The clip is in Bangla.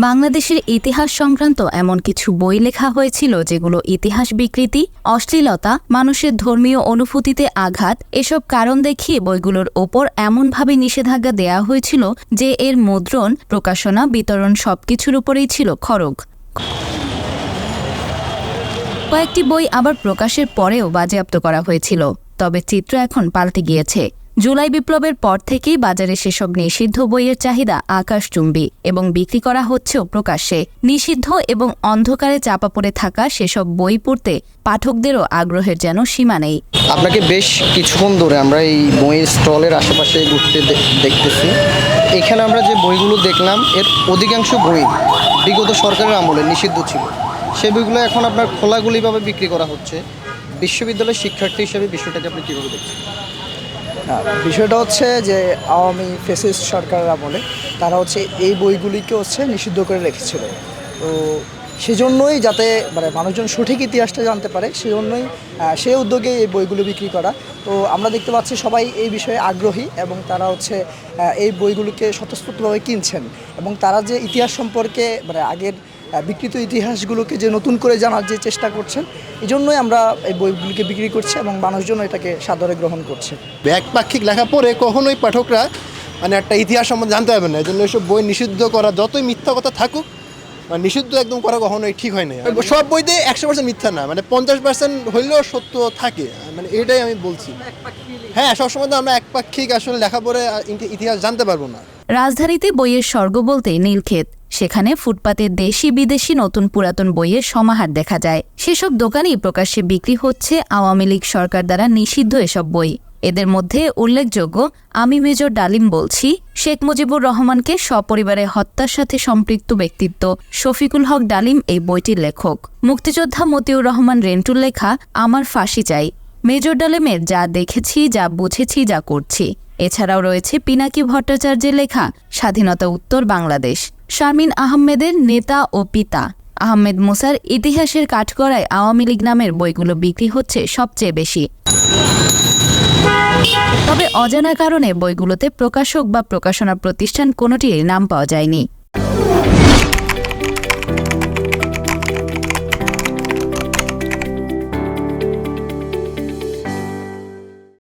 বাংলাদেশের ইতিহাস সংক্রান্ত এমন কিছু বই লেখা হয়েছিল যেগুলো ইতিহাস বিকৃতি, অশ্লীলতা, মানুষের ধর্মীয় অনুভূতিতে আঘাত এসব কারণ দেখিয়ে বইগুলোর ওপর এমনভাবে নিষেধাজ্ঞা দেয়া হয়েছিল যে এর মুদ্রণ, প্রকাশনা, বিতরণ সবকিছুর উপরেই ছিল খড়গ। কয়েকটি বই আবার প্রকাশের পরেও বাজেয়াপ্ত করা হয়েছিল। তবে চিত্র এখন পাল্টে গিয়েছে। জুলাই বিপ্লবের পর থেকেই বাজারে সেসব নিষিদ্ধ বইয়ের চাহিদা আকাশচুম্বী এবং বিক্রি করা হচ্ছেও প্রকাশ্যে। নিষিদ্ধ এবং অন্ধকারে চাপা পড়ে থাকা সেসব বই পড়তে পাঠকদেরও আগ্রহের যেন সীমা নেই। আপনাকে বেশ কিছুক্ষণ ধরে আমরা এই বইয়ের স্টলের আশেপাশে ঘুরতে দেখতেছি। এখানে আমরা যে বইগুলো দেখলাম এর অধিকাংশ বই বিগত সরকারের আমলে নিষিদ্ধ ছিল। সেই বইগুলো এখন আপনার খোলাগুলিভাবে বিক্রি করা হচ্ছে। বিশ্ববিদ্যালয়ের শিক্ষার্থী হিসেবে বিষয়টাকে আপনি কীভাবে দেখছেন? বিষয়টা হচ্ছে যে আওয়ামী ফ্যাসিস্ট সরকারের আমলে তারা এই বইগুলিকে নিষিদ্ধ করে রেখেছিল। তো সেজন্যই যাতে মানুষজন সঠিক ইতিহাসটা জানতে পারে সেজন্যই সেই উদ্যোগে এই বইগুলো বিক্রি করা। তো আমরা দেখতে পাচ্ছি সবাই এই বিষয়ে আগ্রহী এবং তারা এই বইগুলোকে স্বতঃস্ফূর্তভাবে কিনছেন এবং তারা যে ইতিহাস সম্পর্কে আগের বিকৃত ইতিহাসগুলোকে যে নতুন করে জানার যে চেষ্টা করছেন, এই জন্যই আমরা এই বইগুলিকে বিক্রি করছি এবং মানুষজন এটাকে সাদরে গ্রহণ করছে। একপাক্ষিক লেখা পড়ে কখনোই পাঠকরা একটা ইতিহাস সম্বন্ধে জানতে পারবে না। এই জন্য এসব বই নিষিদ্ধ করা, যতই মিথ্যা কথা থাকুক, নিষিদ্ধ একদম করা কখনোই ঠিক হয় না। সব বইতে 100% মিথ্যা না, 50% হইলেও সত্য থাকে, এটাই আমি বলছি। হ্যাঁ, সবসময় তো আমরা একপাক্ষিক লেখা পড়ে ইতিহাস জানতে পারবো না। রাজধানীতে বইয়ের স্বর্গ বলতে নীলক্ষেত। সেখানে ফুটপাতে দেশি বিদেশি নতুন পুরাতন বইয়ের সমাহার দেখা যায়। সেসব দোকানেই প্রকাশ্যে বিক্রি হচ্ছে আওয়ামী লীগ সরকার দ্বারা নিষিদ্ধ এসব বই। এদের মধ্যে উল্লেখযোগ্য আমি মেজর ডালিম বলছি, শেখ মুজিবুর রহমানকে সপরিবারে হত্যার সাথে সম্পৃক্ত ব্যক্তিত্ব শফিকুল হক ডালিম এই বইটির লেখক। মুক্তিযোদ্ধা মতিউর রহমান রেন্টুর লেখা আমার ফাঁসি চাই। মেজর ডালিমের যা দেখেছি, যা বুঝেছি, যা করছি। এছাড়াও রয়েছে পিনাকি ভট্টাচার্যের লেখা স্বাধীনতা উত্তর বাংলাদেশ, শারমিন আহমেদের নেতা ও পিতা, আহমেদ মুসার ইতিহাসের কাঠগড়ায় আওয়ামী লীগ নামের বইগুলো বিক্রি হচ্ছে সবচেয়ে বেশি। তবে অজানা কারণে বইগুলোতে প্রকাশক বা প্রকাশনা প্রতিষ্ঠান কোনোটির নাম পাওয়া যায়নি।